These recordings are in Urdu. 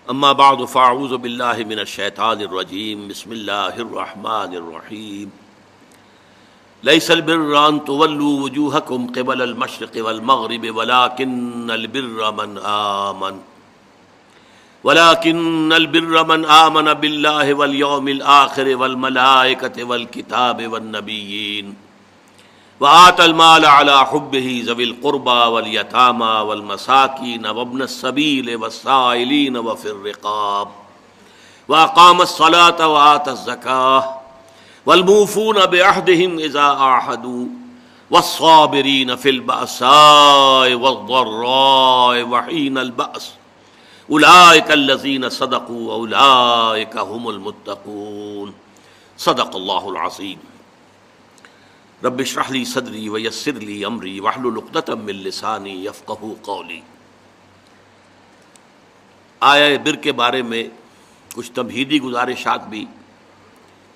اما بعد فاعوذ باللہ من الشیطان الرجیم بسم اللہ الرحمن الرحیم لیس البر ان تولوا وجوہکم قبل المشرق والمغرب ولكن البر من آمن باللہ والیوم الآخر والملائکۃ والکتاب والنبیین وآتى المال على حبه ذوي القربى واليتامى والمساكين وابن السبيل والسائلين وفي الرقاب وأقام الصلاة وآتى الزكاة والموفون بعهدهم إذا عاهدوا والصابرين في البأساء والضراء وحين البأس أولئك الذين صدقوا وأولئك هم المتقون صدق الله العظيم رب اشرح لي صدری ویسر لي امری واحلل عقدۃ من لسانی یفقہوا قولی۔ آیہ بر کے بارے میں کچھ تمہیدی گزارشات بھی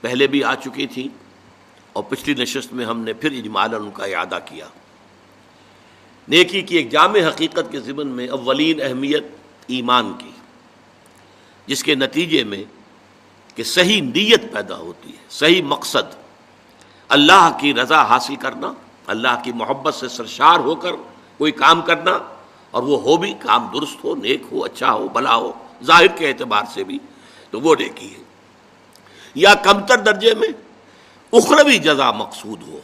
پہلے بھی آ چکی تھیں اور پچھلی نشست میں ہم نے پھر اجمالاً ان کا اعادہ کیا۔ نیکی کی ایک جامع حقیقت کے ضمن میں اولین اہمیت ایمان کی، جس کے نتیجے میں کہ صحیح نیت پیدا ہوتی ہے، صحیح مقصد اللہ کی رضا حاصل کرنا، اللہ کی محبت سے سرشار ہو کر کوئی کام کرنا، اور وہ ہو بھی کام درست ہو، نیک ہو، اچھا ہو، بھلا ہو، ظاہر کے اعتبار سے بھی تو وہ نیکی ہے۔ یا کمتر درجے میں اخروی جزا مقصود ہو،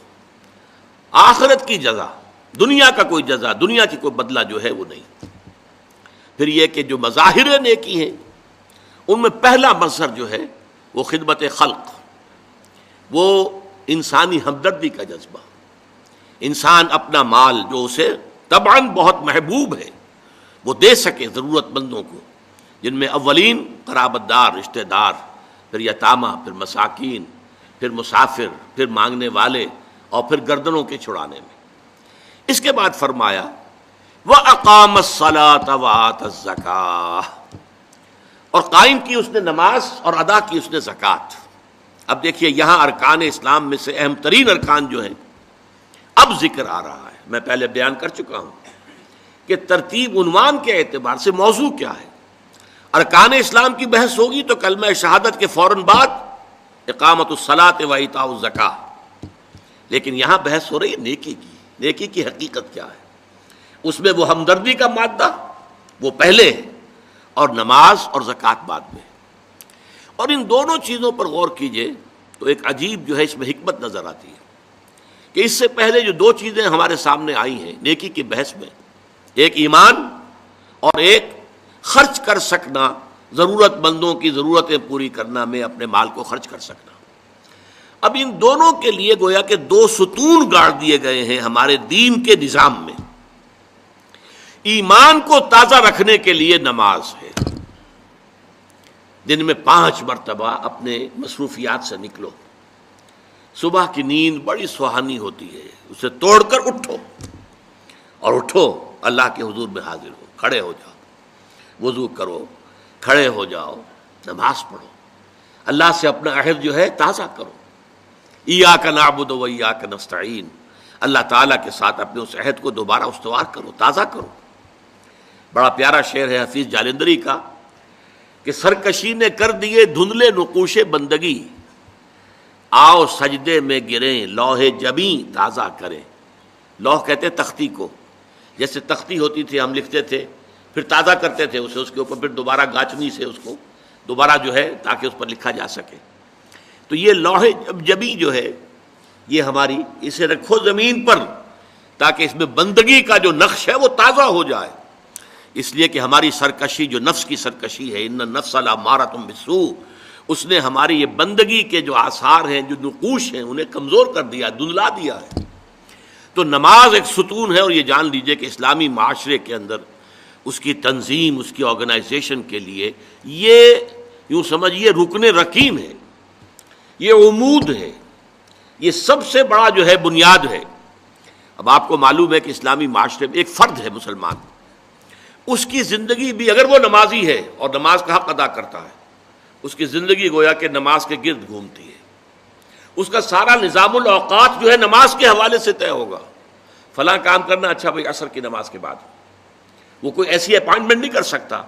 آخرت کی جزا، دنیا کا کوئی جزا، دنیا کی کوئی بدلہ جو ہے وہ نہیں۔ پھر یہ کہ جو مظاہر نیکی ہیں ان میں پہلا مظہر جو ہے وہ خدمت خلق، وہ انسانی ہمدردی کا جذبہ۔ انسان اپنا مال جو اسے طبعاً بہت محبوب ہے وہ دے سکے ضرورت مندوں کو، جن میں اولین قرابت دار، رشتہ دار، پھر یتامہ، پھر مساکین، پھر مسافر، پھر مانگنے والے، اور پھر گردنوں کے چھڑانے میں۔ اس کے بعد فرمایا وَأَقَامَ الصَّلَاةَ وَآتَى الزَّكَاةَ، اور قائم کی اس نے نماز اور ادا کی اس نے زکوٰۃ۔ اب دیکھیے یہاں ارکان اسلام میں سے اہم ترین ارکان جو ہیں اب ذکر آ رہا ہے۔ میں پہلے بیان کر چکا ہوں کہ ترتیب عنوان کے اعتبار سے موضوع کیا ہے۔ ارکان اسلام کی بحث ہوگی تو کلمہ شہادت کے فوراً بعد اقامت الصلاۃ و ایتاء الزکاۃ، لیکن یہاں بحث ہو رہی ہے نیکی کی۔ نیکی کی حقیقت کیا ہے؟ اس میں وہ ہمدردی کا مادہ وہ پہلے ہے اور نماز اور زکوٰۃ بعد میں۔ اور ان دونوں چیزوں پر غور کیجئے تو ایک عجیب جو ہے اس میں حکمت نظر آتی ہے کہ اس سے پہلے جو دو چیزیں ہمارے سامنے آئی ہیں نیکی کی بحث میں، ایک ایمان اور ایک خرچ کر سکنا، ضرورت مندوں کی ضرورتیں پوری کرنا میں اپنے مال کو خرچ کر سکنا۔ اب ان دونوں کے لیے گویا کہ دو ستون گاڑ دیے گئے ہیں ہمارے دین کے نظام میں۔ ایمان کو تازہ رکھنے کے لیے نماز ہے، دن میں 5 مرتبہ اپنے مصروفیات سے نکلو۔ صبح کی نیند بڑی سہانی ہوتی ہے، اسے توڑ کر اٹھو، اور اٹھو اللہ کے حضور میں حاضر ہو، کھڑے ہو جاؤ، وضو کرو، کھڑے ہو جاؤ، نماز پڑھو، اللہ سے اپنا عہد جو ہے تازہ کرو۔ ایاک نعبد و ایاک نستعین، اللہ تعالیٰ کے ساتھ اپنے اس عہد کو دوبارہ استوار کرو، تازہ کرو۔ بڑا پیارا شعر ہے حفیظ جالندری کا کہ سرکشی نے کر دیے دھندلے نقوش بندگی، آؤ سجدے میں گریں لوح جبیں تازہ کریں۔ لوح کہتے تختی کو، جیسے تختی ہوتی تھی ہم لکھتے تھے، پھر تازہ کرتے تھے اسے، اس کے اوپر پھر دوبارہ گاچنی سے اس کو دوبارہ جو ہے تاکہ اس پر لکھا جا سکے۔ تو یہ لوح جبیں جو ہے یہ ہماری، اسے رکھو زمین پر تاکہ اس میں بندگی کا جو نقش ہے وہ تازہ ہو جائے۔ اس لیے کہ ہماری سرکشی جو نفس کی سرکشی ہے، ان النفس لامارۃ بالسوء، اس نے ہماری یہ بندگی کے جو آثار ہیں، جو نقوش ہیں، انہیں کمزور کر دیا، دھندلا دیا ہے۔ تو نماز ایک ستون ہے، اور یہ جان لیجئے کہ اسلامی معاشرے کے اندر اس کی تنظیم، اس کی آرگنائزیشن کے لیے یہ یوں سمجھیے رکن رکین ہے، یہ عمود ہے، یہ سب سے بڑا جو ہے بنیاد ہے۔ اب آپ کو معلوم ہے کہ اسلامی معاشرے میں ایک فرد ہے مسلمان، اس کی زندگی بھی اگر وہ نمازی ہے اور نماز کا حق ادا کرتا ہے، اس کی زندگی گویا کہ نماز کے گرد گھومتی ہے۔ اس کا سارا نظام الاوقات جو ہے نماز کے حوالے سے طے ہوگا۔ فلاں کام کرنا، اچھا بھائی عصر کی نماز کے بعد۔ وہ کوئی ایسی اپائنٹمنٹ نہیں کر سکتا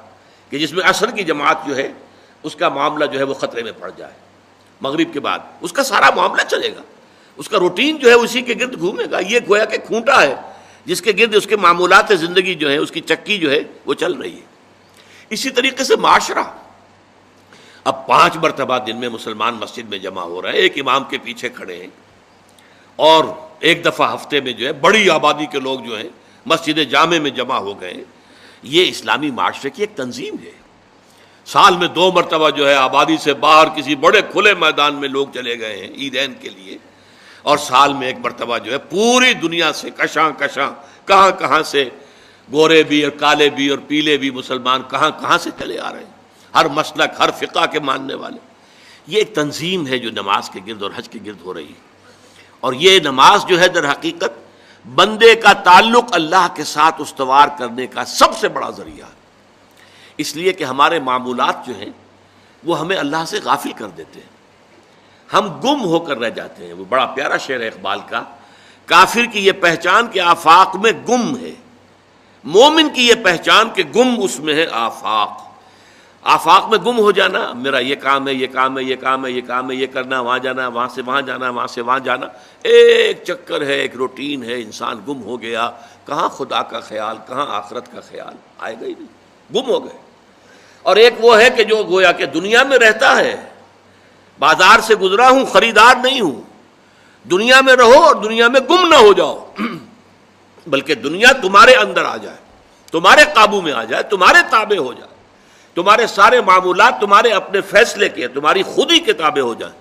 کہ جس میں عصر کی جماعت جو ہے اس کا معاملہ جو ہے وہ خطرے میں پڑ جائے، مغرب کے بعد اس کا سارا معاملہ چلے گا، اس کا روٹین جو ہے اسی کے گرد گھومے گا. یہ گویا کہ کھونٹا ہے جس کے گرد اس کے معمولات زندگی جو ہے، اس کی چکی جو ہے وہ چل رہی ہے. اسی طریقے سے معاشرہ، اب 5 مرتبہ دن میں مسلمان مسجد میں جمع ہو رہے ہیں، ایک امام کے پیچھے کھڑے ہیں، اور ایک دفعہ ہفتے میں جو ہے بڑی آبادی کے لوگ جو ہیں مسجد جامع میں جمع ہو گئے. یہ اسلامی معاشرے کی ایک تنظیم ہے. سال میں 2 مرتبہ جو ہے آبادی سے باہر کسی بڑے کھلے میدان میں لوگ چلے گئے ہیں عیدین کے لیے، اور سال میں 1 مرتبہ جو ہے پوری دنیا سے کشاں کہاں کہاں سے گورے بھی اور کالے بھی اور پیلے بھی مسلمان کہاں سے چلے آ رہے ہیں، ہر مسلک ہر فقہ کے ماننے والے. یہ ایک تنظیم ہے جو نماز کے گرد اور حج کے گرد ہو رہی ہے. اور یہ نماز جو ہے در حقیقت بندے کا تعلق اللہ کے ساتھ استوار کرنے کا سب سے بڑا ذریعہ ہے، اس لیے کہ ہمارے معمولات جو ہیں وہ ہمیں اللہ سے غافل کر دیتے ہیں، ہم گم ہو کر رہ جاتے ہیں. وہ بڑا پیارا شعر ہے اقبال کا، کافر کی یہ پہچان کہ آفاق میں گم ہے، مومن کی یہ پہچان کہ گم اس میں ہے آفاق. آفاق میں گم ہو جانا، میرا یہ کام ہے، یہ کام ہے، یہ کام ہے، یہ کام ہے، یہ کرنا، وہاں جانا، وہاں سے وہاں جانا، وہاں سے وہاں جانا، ایک چکر ہے، ایک روٹین ہے. انسان گم ہو گیا، کہاں خدا کا خیال، کہاں آخرت کا خیال، آئے گا ہی نہیں، گم ہو گئے. اور ایک وہ ہے کہ جو گویا کہ دنیا میں رہتا ہے، بازار سے گزرا ہوں، خریدار نہیں ہوں. دنیا میں رہو اور دنیا میں گم نہ ہو جاؤ، بلکہ دنیا تمہارے اندر آ جائے، تمہارے قابو میں آ جائے، تمہارے تابع ہو جائے، تمہارے سارے معمولات تمہارے اپنے فیصلے کے، تمہاری خود ہی کے تابع ہو جائیں.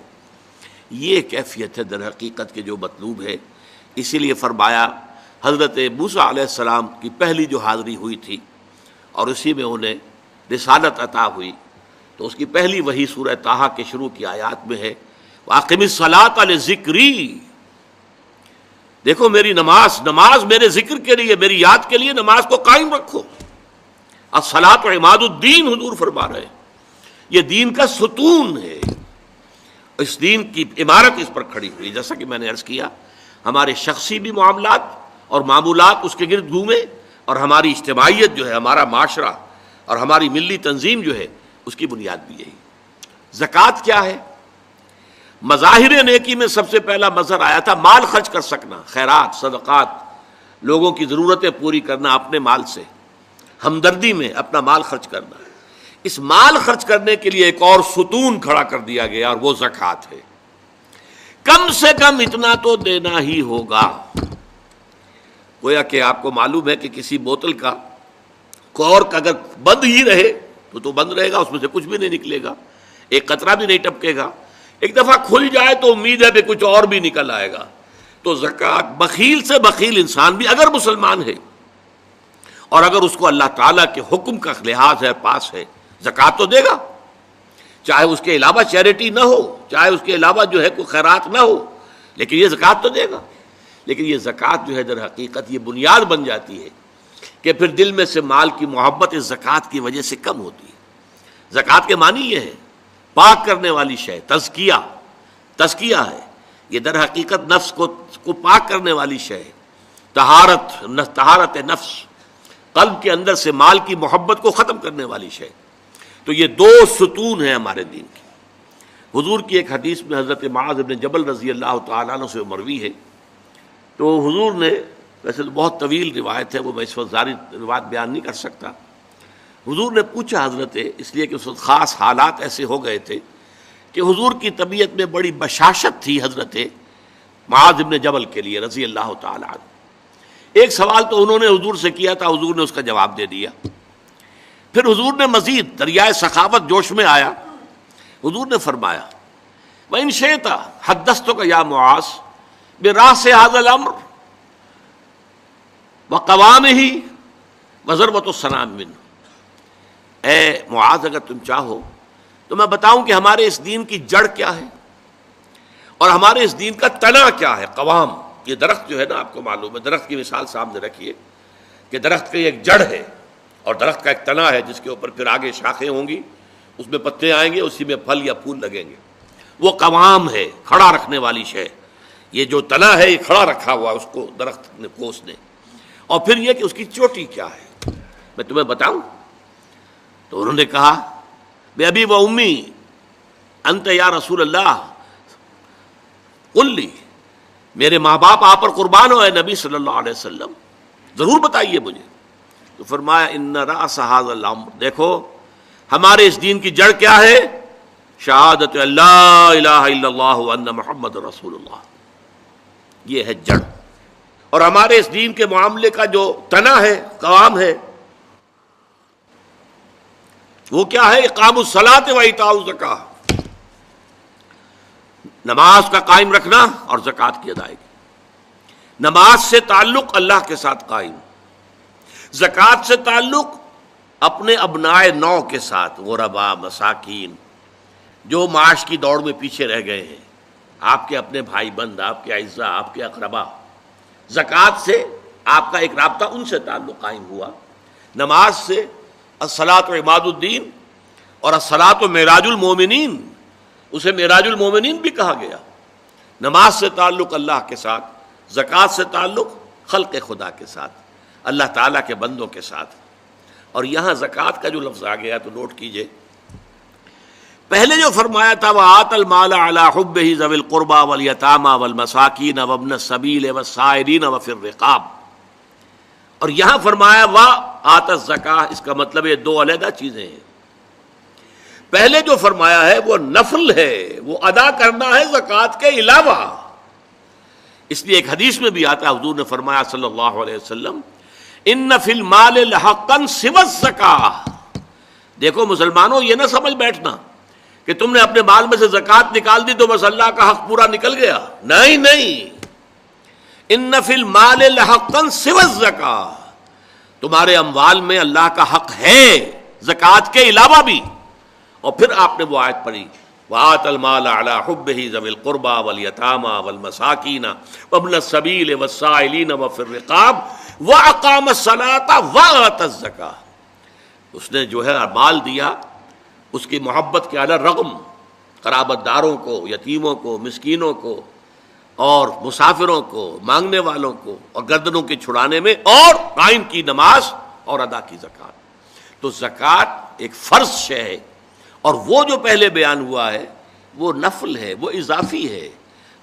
یہ کیفیت ہے در حقیقت کے جو مطلوب ہے. اسی لیے فرمایا حضرت موسیٰ علیہ السلام کی پہلی جو حاضری ہوئی تھی اور اسی میں انہیں رسالت عطا ہوئی، تو اس کی پہلی وحی سورہ طٰہٰ کے شروع کی آیات میں ہے، وَأَقِمِ الصَّلَاةَ لِذِكْرِي. دیکھو میری نماز میرے ذکر کے لیے، میری یاد کے لیے نماز کو قائم رکھو. الصلاۃ عماد الدین حضور فرما رہے ہیں، یہ دین کا ستون ہے، اس دین کی عمارت اس پر کھڑی ہوئی. جیسا کہ میں نے عرض کیا، ہمارے شخصی بھی معاملات اور معمولات اس کے گرد گھومے، اور ہماری اجتماعیت جو ہے، ہمارا معاشرہ اور ہماری ملی تنظیم جو ہے، اس کی بنیاد بھی یہی. زکوٰۃ کیا ہے؟ مظاہر نیکی میں سب سے پہلا مظہر آیا تھا مال خرچ کر سکنا، خیرات، صدقات، لوگوں کی ضرورتیں پوری کرنا اپنے مال سے، ہمدردی میں اپنا مال خرچ کرنا. اس مال خرچ کرنے کے لیے ایک اور ستون کھڑا کر دیا گیا، اور وہ زکوٰۃ ہے. کم سے کم اتنا تو دینا ہی ہوگا. گویا کہ آپ کو معلوم ہے کہ کسی بوتل کا کورک اگر بند ہی رہے تو بند رہے گا، اس میں سے کچھ بھی نہیں نکلے گا، ایک قطرہ بھی نہیں ٹپکے گا. ایک دفعہ کھل جائے تو امید ہے کہ کچھ اور بھی نکل آئے گا. تو زکوٰۃ، بخیل سے بخیل انسان بھی اگر مسلمان ہے اور اگر اس کو اللہ تعالیٰ کے حکم کا لحاظ ہے، پاس ہے، زکوٰۃ تو دے گا، چاہے اس کے علاوہ چیریٹی نہ ہو، چاہے اس کے علاوہ جو ہے کوئی خیرات نہ ہو، لیکن یہ زکوٰۃ تو دے گا. لیکن یہ زکوٰۃ جو ہے در حقیقت یہ بنیاد بن جاتی ہے کہ پھر دل میں سے مال کی محبت اس زکوٰۃ کی وجہ سے کم ہوتی ہے. زکوٰۃ کے معنی یہ ہے پاک کرنے والی شے، تزکیہ ہے. یہ در حقیقت نفس کو پاک کرنے والی شے ہے، طہارت نفس، قلب کے اندر سے مال کی محبت کو ختم کرنے والی شے. تو یہ 2 ستون ہیں ہمارے دین کی. حضور کی ایک حدیث میں حضرت معاذ بن جبل رضی اللہ تعالیٰ عنہ سے مروی ہے، تو حضور نے، ویسے تو بہت طویل روایت ہے، وہ میں اس وقت ساری روایت بیان نہیں کر سکتا. حضور نے پوچھا حضرت، اس لیے کہ اس وقت خاص حالات ایسے ہو گئے تھے کہ حضور کی طبیعت میں بڑی بشاشت تھی حضرت معاذ بن جبل کے لیے رضی اللہ تعالیٰ عنہ. ایک سوال تو انہوں نے حضور سے کیا تھا، حضور نے اس کا جواب دے دیا. پھر حضور نے مزید دریائے سخاوت جوش میں آیا، حضور نے فرمایا وَإِن شِئْتَ حَدَّثْتُكَ يَا مُعَاذ بِرَأْسِ هَذَا الْأَمْرِ وَقَوَامِهِ وَضَرْبَةُ السَّنَامِ مِنْهُ. اے معاذ، اگر تم چاہو تو میں بتاؤں کہ ہمارے اس دین کی جڑ کیا ہے اور ہمارے اس دین کا تنا کیا ہے. قوام، یہ درخت جو ہے نا، آپ کو معلوم ہے، درخت کی مثال سامنے رکھیے کہ درخت کی ایک جڑ ہے اور درخت کا ایک تنا ہے جس کے اوپر پھر آگے شاخیں ہوں گی، اس میں پتے آئیں گے، اسی میں پھل یا پھول لگیں گے. وہ قوام ہے، کھڑا رکھنے والی شے. یہ جو تنا ہے یہ کھڑا رکھا ہوا اس کو درخت نے. اور پھر یہ کہ اس کی چوٹی کیا ہے. میں تمہیں بتاؤں، تو انہوں نے کہا بے ابی و امی انت یا رسول اللہ قل لی، میرے ماں باپ آپ پر قربان ہو اے نبی صلی اللہ علیہ وسلم، ضرور بتائیے مجھے۔ تو فرمایا ان رأس ھذا الامر، دیکھو ہمارے اس دین کی جڑ کیا ہے؟ شہادت اللہ الہ الا اللہ وان محمد رسول اللہ، یہ ہے جڑ۔ اور ہمارے اس دین کے معاملے کا جو تنا ہے، قوام ہے، وہ کیا ہے؟ اقام الصلاۃ و ایتاء الزکاۃ، نماز کا قائم رکھنا اور زکوٰۃ کی ادائیگی۔ نماز سے تعلق اللہ کے ساتھ قائم، زکوٰۃ سے تعلق اپنے ابنائے نو کے ساتھ، غربا، مساکین، جو معاش کی دوڑ میں پیچھے رہ گئے ہیں، آپ کے اپنے بھائی بند، آپ کے اعزاء، آپ کے اقربا، زکوٰۃ سے آپ کا ایک رابطہ ان سے تعلق قائم ہوا۔ نماز سے الصلاۃ و عماد الدین، اور الصلاۃ و معراج المومنین، اسے معراج المومنین بھی کہا گیا۔ نماز سے تعلق اللہ کے ساتھ، زکوٰۃ سے تعلق خلق خدا کے ساتھ، اللہ تعالیٰ کے بندوں کے ساتھ۔ اور یہاں زکوٰۃ کا جو لفظ آ گیا تو نوٹ کیجئے، پہلے جو فرمایا تھا وَآتَ الْمَالَ عَلَىٰ حُبِّهِ ذَوِي الْقُرْبَىٰ وَالْيَتَامَىٰ وَالْمَسَاكِينَ وَابْنَ السَّبِيلِ وَالسَّائِلِينَ وَفِي الرِّقَابِ، اور یہاں فرمایا وَآتَ الزَّكَاةَ، اس کا مطلب یہ دو علیحدہ چیزیں ہیں۔ پہلے جو فرمایا ہے وہ نفل ہے، وہ ادا کرنا ہے زکوٰۃ کے علاوہ۔ اس لیے ایک حدیث میں بھی آتا ہے، حضور نے فرمایا صلی اللہ علیہ وسلم ان فی المال لحقا سوی الزکاۃ، دیکھو مسلمانوں یہ نہ سمجھ بیٹھنا کہ تم نے اپنے مال میں سے زکوٰۃ نکال دی تو بس اللہ کا حق پورا نکل گیا، نہیں نہیں، ان فی المال لحقا سوی الزکاۃ، تمہارے اموال میں اللہ کا حق ہے زکوٰۃ کے علاوہ بھی۔ اور پھر آپ نے وہ آیت پڑھی وَآتَ الْمَالَ عَلَىٰ حُبِّهِ ذَوِي الْقُرْبَىٰ وَالْيَتَامَىٰ وَالْمَسَاكِينَ وَابْنَ السَّبِيلِ وَالسَّائِلِينَ وَفِي الرِّقَابِ وَأَقَامَ الصَّلَاةَ وَآتَى الزَّكَاةَ، اس نے جو ہے مال دیا اس کی محبت کے علی رغم قرابت داروں کو، یتیموں کو، مسکینوں کو، اور مسافروں کو، مانگنے والوں کو، اور گردنوں کے چھڑانے میں، اور قائم کی نماز اور ادا کی زکوٰۃ۔ تو زکوٰۃ ایک فرض شے ہے، اور وہ جو پہلے بیان ہوا ہے وہ نفل ہے، وہ اضافی ہے،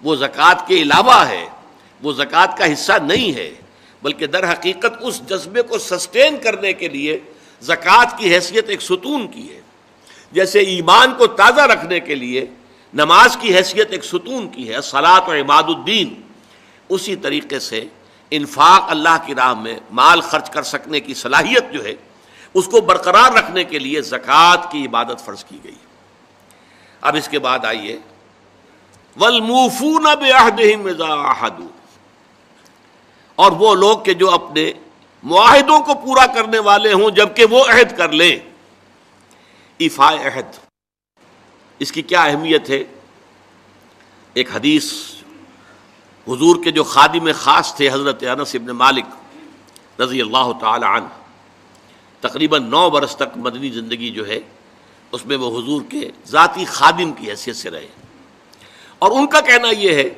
وہ زکوٰۃ کے علاوہ ہے، وہ زکوٰۃ کا حصہ نہیں ہے، بلکہ در حقیقت اس جذبے کو سسٹین کرنے کے لیے زکوٰۃ کی حیثیت ایک ستون کی ہے، جیسے ایمان کو تازہ رکھنے کے لیے نماز کی حیثیت ایک ستون کی ہے، الصلاۃ و عماد الدین، اسی طریقے سے انفاق اللہ کی راہ میں مال خرچ کر سکنے کی صلاحیت جو ہے اس کو برقرار رکھنے کے لیے زکوٰۃ کی عبادت فرض کی گئی۔ اب اس کے بعد آئیے وَالْمُوفُونَ بِعَهْدِهِمْ إِذَا عَاهَدُوا، اور وہ لوگ کہ جو اپنے معاہدوں کو پورا کرنے والے ہوں جبکہ وہ عہد کر لیں۔ ایفاء عہد، اس کی کیا اہمیت ہے؟ ایک حدیث حضور کے جو خادم خاص تھے حضرت انس بن مالک رضی اللہ تعالی عنہ، تقریباً 9 برس تک مدنی زندگی جو ہے اس میں وہ حضور کے ذاتی خادم کی حیثیت سے رہے، اور ان کا کہنا یہ ہے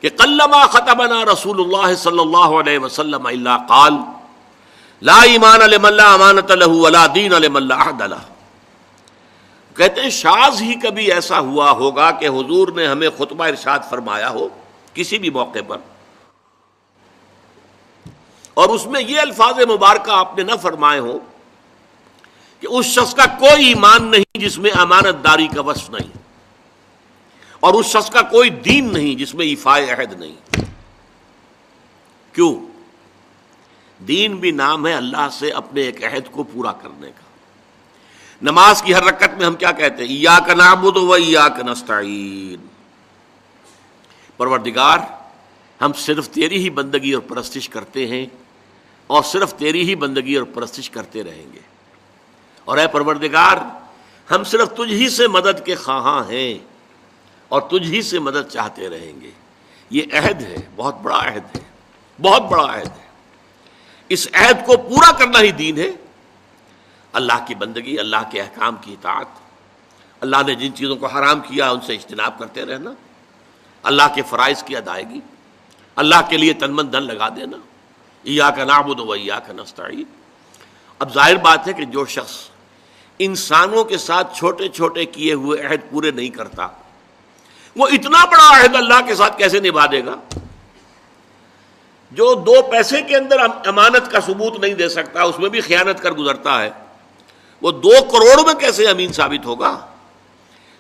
کہ قلما خطبنا رسول اللہ صلی اللہ علیہ وسلم الا قال لا ایمان لمن لا امانۃ له ولا دین لمن لا عہد له، کہتے ہیں شاذ ہی کبھی ایسا ہوا ہوگا کہ حضور نے ہمیں خطبہ ارشاد فرمایا ہو کسی بھی موقع پر، اور اس میں یہ الفاظ مبارکہ آپ نے نہ فرمائے ہوں کہ اس شخص کا کوئی ایمان نہیں جس میں امانت داری کا وصف نہیں، اور اس شخص کا کوئی دین نہیں جس میں ایفاء عہد نہیں۔ کیوں؟ دین بھی نام ہے اللہ سے اپنے ایک عہد کو پورا کرنے کا۔ نماز کی ہر رکعت میں ہم کیا کہتے ہیں؟ ایاک نعبد و ایاک نستعین، پروردگار ہم صرف تیری ہی بندگی اور پرستش کرتے ہیں، اور صرف تیری ہی بندگی اور پرستش کرتے رہیں گے، اور اے پروردگار ہم صرف تجھ ہی سے مدد کے خواہاں ہیں اور تجھ ہی سے مدد چاہتے رہیں گے۔ یہ عہد ہے، بہت بڑا عہد ہے، بہت بڑا عہد ہے۔ اس عہد کو پورا کرنا ہی دین ہے، اللہ کی بندگی، اللہ کے احکام کی اطاعت، اللہ نے جن چیزوں کو حرام کیا ان سے اجتناب کرتے رہنا، اللہ کے فرائض کی ادائیگی، اللہ کے لیے تن من دھن لگا دینا، ایاک نعبد و ایاک نستعین۔ اب ظاہر بات ہے کہ جو شخص انسانوں کے ساتھ چھوٹے چھوٹے کیے ہوئے عہد پورے نہیں کرتا، وہ اتنا بڑا عہد اللہ کے ساتھ کیسے نبھا دے گا؟ جو 2 پیسے کے اندر امانت کا ثبوت نہیں دے سکتا، اس میں بھی خیانت کر گزرتا ہے، وہ 2 کروڑ میں کیسے امین ثابت ہوگا؟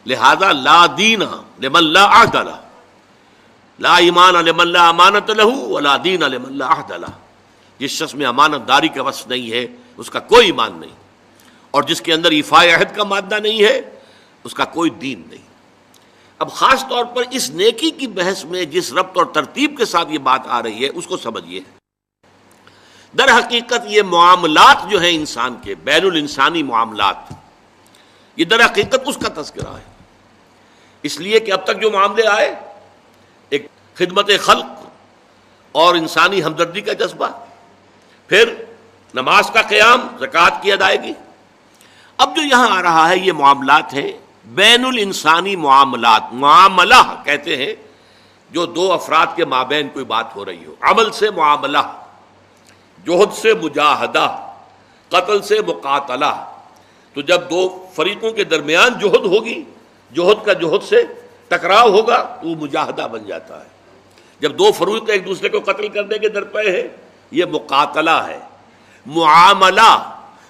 لہذا لا دین لمن لا عہد لہ، لا ایمان لمن لا امانت لہ ولا دین لمن لا عہد لہ۔ جس شخص میں امانت داری کا وصف نہیں ہے اس کا کوئی ایمان نہیں، اور جس کے اندر ایفاء عہد کا مادہ نہیں ہے اس کا کوئی دین نہیں۔ اب خاص طور پر اس نیکی کی بحث میں جس ربط اور ترتیب کے ساتھ یہ بات آ رہی ہے اس کو سمجھیے۔ در حقیقت یہ معاملات جو ہیں انسان کے، بین الانسانی معاملات، یہ در حقیقت اس کا تذکرہ ہے، اس لیے کہ اب تک جو معاملے آئے، ایک خدمت خلق اور انسانی ہمدردی کا جذبہ، پھر نماز کا قیام، زکوٰۃ کی ادائیگی، اب جو یہاں آ رہا ہے یہ معاملات ہیں بین الانسانی معاملات۔ معاملہ کہتے ہیں جو 2 افراد کے مابین کوئی بات ہو رہی ہو، عمل سے معاملہ، جوہد سے مجاہدہ، قتل سے مقاتلہ۔ تو جب 2 فریقوں کے درمیان جوہد ہوگی، جوہد کا جوہد سے ٹکراؤ ہوگا تو وہ مجاہدہ بن جاتا ہے۔ جب 2 فریق ایک دوسرے کو قتل کرنے کے درپے ہیں یہ مقاتلہ ہے۔ معاملہ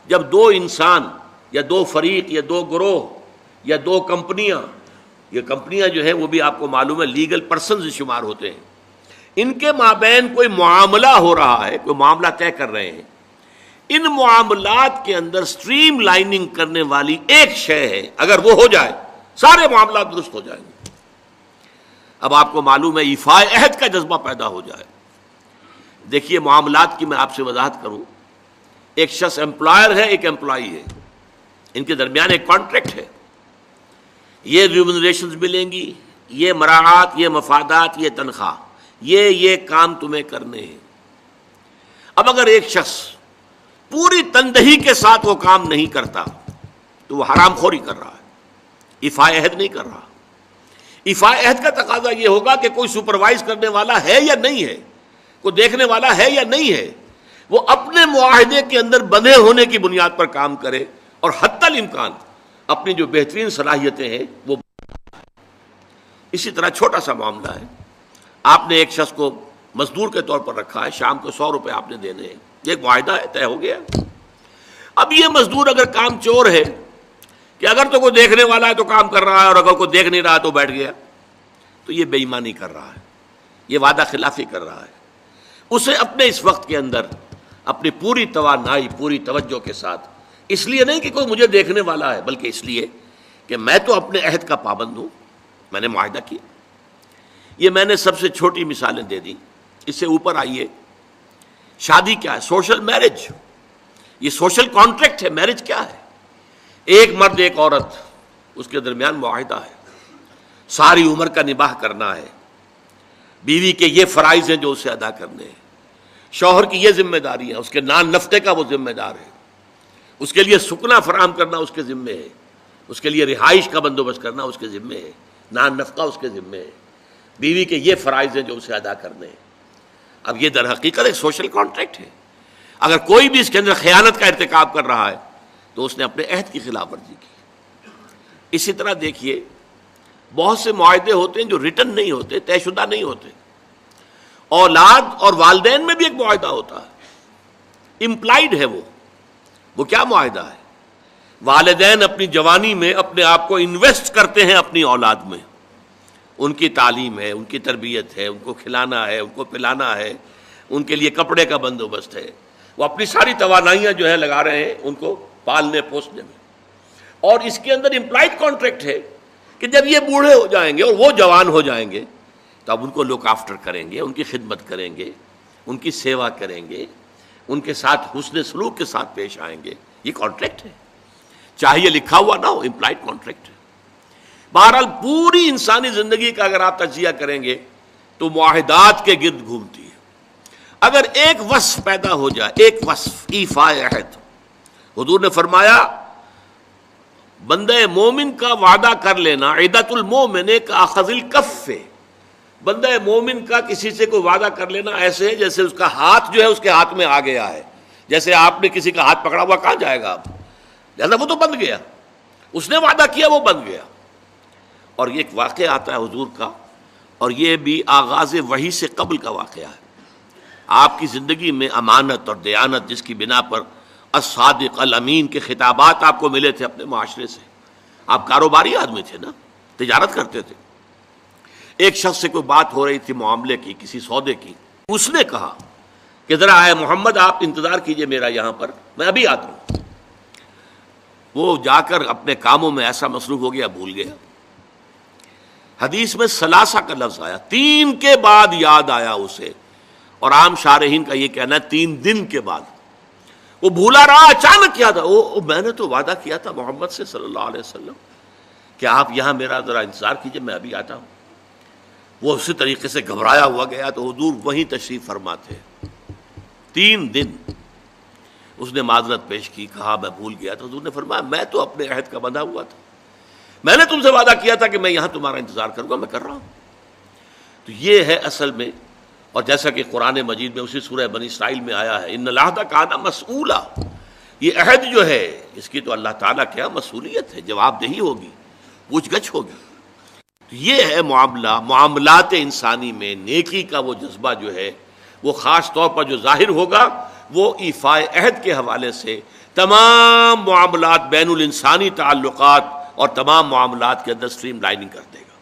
جب 2 انسان یا 2 فریق یا 2 گروہ یا 2 کمپنیاں، یہ کمپنیاں جو ہیں وہ بھی آپ کو معلوم ہے لیگل پرسنز شمار ہوتے ہیں، ان کے مابین کوئی معاملہ ہو رہا ہے، کوئی معاملہ طے کر رہے ہیں، ان معاملات کے اندر سٹریم لائننگ کرنے والی ایک شے ہے، اگر وہ ہو جائے سارے معاملات درست ہو جائیں گے۔ اب آپ کو معلوم ہے ایفاء عہد کا جذبہ پیدا ہو جائے۔ دیکھیے معاملات کی میں آپ سے وضاحت کروں، ایک شخص امپلائر ہے، ایک امپلائی ہے، ان کے درمیان ایک کانٹریکٹ ہے، یہ ریمونریشنز ملیں گی، یہ مراعات، یہ مفادات، یہ تنخواہ، یہ کام تمہیں کرنے ہیں۔ اب اگر ایک شخص پوری تندہی کے ساتھ وہ کام نہیں کرتا تو وہ حرام خوری کر رہا ہے، ایفاء عہد نہیں کر رہا۔ ایفاء عہد کا تقاضا یہ ہوگا کہ کوئی سپروائز کرنے والا ہے یا نہیں ہے، کوئی دیکھنے والا ہے یا نہیں ہے، وہ اپنے معاہدے کے اندر بندھے ہونے کی بنیاد پر کام کرے اور حتی الامکان اپنی جو بہترین صلاحیتیں ہیں وہ۔ اسی طرح چھوٹا سا معاملہ ہے، آپ نے ایک شخص کو مزدور کے طور پر رکھا ہے، شام کو 100 روپے آپ نے دینے ہیں، یہ ایک معاہدہ ہے، طے ہو گیا۔ اب یہ مزدور اگر کام چور ہے کہ اگر تو کوئی دیکھنے والا ہے تو کام کر رہا ہے اور اگر کوئی دیکھ نہیں رہا تو بیٹھ گیا، تو یہ بے ایمانی کر رہا ہے، یہ وعدہ خلافی کر رہا ہے۔ اسے اپنے اس وقت کے اندر اپنی پوری توانائی، پوری توجہ کے ساتھ، اس لیے نہیں کہ کوئی مجھے دیکھنے والا ہے بلکہ اس لیے کہ میں تو اپنے عہد کا پابند ہوں، میں نے معاہدہ کیا۔ یہ میں نے سب سے چھوٹی مثالیں دے دی، اس سے اوپر آئیے، شادی کیا ہے؟ سوشل میرج، یہ سوشل کانٹریکٹ ہے۔ میرج کیا ہے؟ ایک مرد ایک عورت، اس کے درمیان معاہدہ ہے، ساری عمر کا نباہ کرنا ہے، بیوی کے یہ فرائض ہیں جو اسے ادا کرنے ہیں، شوہر کی یہ ذمہ داری ہے، اس کے نان نفقے کا وہ ذمہ دار ہے، اس کے لیے سکنا فراہم کرنا اس کے ذمے ہے، اس کے لیے رہائش کا بندوبست کرنا اس کے ذمے ہے، نان نفقہ اس کے ذمے ہے، بیوی کے یہ فرائض ہیں جو اسے ادا کرنے ہیں۔ اب یہ در حقیقت ایک سوشل کانٹریکٹ ہے۔ اگر کوئی بھی اس کے اندر خیانت کا ارتکاب کر رہا ہے تو اس نے اپنے عہد کی خلاف ورزی کی۔ اسی طرح دیکھیے بہت سے معاہدے ہوتے ہیں جو ریٹن نہیں ہوتے، طے شدہ نہیں ہوتے۔ اولاد اور والدین میں بھی ایک معاہدہ ہوتا ہے، امپلائڈ ہے وہ کیا معاہدہ ہے؟ والدین اپنی جوانی میں اپنے آپ کو انویسٹ کرتے ہیں اپنی اولاد میں، ان کی تعلیم ہے، ان کی تربیت ہے، ان کو کھلانا ہے، ان کو پلانا ہے، ان کے لیے کپڑے کا بندوبست ہے، وہ اپنی ساری توانائیاں جو ہے لگا رہے ہیں ان کو پالنے پوسنے میں۔ اور اس کے اندر امپلائڈ کانٹریکٹ ہے کہ جب یہ بوڑھے ہو جائیں گے اور وہ جوان ہو جائیں گے تو اب ان کو لک آفٹر کریں گے، ان کی خدمت کریں گے، ان کی سیوا کریں گے، ان کے ساتھ حسن سلوک کے ساتھ پیش آئیں گے۔ یہ کانٹریکٹ ہے، چاہے یہ لکھا ہوا نہ ہو، امپلائڈ کانٹریکٹ ہے۔ بہرحال پوری انسانی زندگی کا اگر آپ تجزیہ کریں گے تو معاہدات کے گرد گھومتی ہے۔ اگر ایک وصف پیدا ہو جائے، ایک وصف ایفاء عہد، حضور نے فرمایا بندہ مومن کا وعدہ کر لینا عدت المومن کاخذ الکف، بندہ مومن کا کسی سے کوئی وعدہ کر لینا ایسے ہے جیسے اس کا ہاتھ جو ہے اس کے ہاتھ میں آ گیا ہے۔ جیسے آپ نے کسی کا ہاتھ پکڑا ہوا، کہاں جائے گا آپ؟ لہذا وہ تو بن گیا، اس نے وعدہ کیا وہ بن گیا۔ اور یہ ایک واقعہ آتا ہے حضور کا، اور یہ بھی آغاز وحی سے قبل کا واقعہ ہے۔ آپ کی زندگی میں امانت اور دیانت جس کی بنا پر الصادق الامین کے خطابات آپ کو ملے تھے اپنے معاشرے سے، آپ کاروباری آدمی تھے نا، تجارت کرتے تھے۔ ایک شخص سے کوئی بات ہو رہی تھی معاملے کی، کسی سودے کی، اس نے کہا کہ ذرا آئے محمد آپ انتظار کیجئے میرا یہاں پر، میں ابھی آتا ہوں۔ وہ جا کر اپنے کاموں میں ایسا مصروف ہو گیا، بھول گیا۔ حدیث میں ثلاثہ کا لفظ آیا، 3 کے بعد یاد آیا اسے، اور عام شارحین کا یہ کہنا ہے 3 دن کے بعد۔ وہ بھولا رہا، اچانک یاد آیا، میں نے تو وعدہ کیا تھا محمد سے صلی اللہ علیہ وسلم کہ آپ یہاں میرا ذرا انتظار کیجئے، میں ابھی آتا ہوں۔ وہ اسی طریقے سے گھبرایا ہوا گیا تو حضور وہیں تشریف فرما تھے۔ 3 دن اس نے معذرت پیش کی، کہا میں بھول گیا تو حضور نے فرمایا میں تو اپنے عہد کا بندھا ہوا تھا، میں نے تم سے وعدہ کیا تھا کہ میں یہاں تمہارا انتظار کروں گا، میں کر رہا ہوں۔ تو یہ ہے اصل میں، اور جیسا کہ قرآن مجید میں اسی سورہ بنی اسرائیل میں آیا ہے، ان العہد کان مسئولا، یہ عہد جو ہے اس کی تو اللہ تعالیٰ کیا مسئولیت ہے، جواب دہی ہوگی، پوچھ گچھ ہوگی۔ تو یہ ہے معاملات انسانی میں نیکی کا وہ جذبہ جو ہے، وہ خاص طور پر جو ظاہر ہوگا وہ ایفاء عہد کے حوالے سے تمام معاملات، بین الانسانی تعلقات اور تمام معاملات کے اندر سٹریم لائننگ کر دے گا۔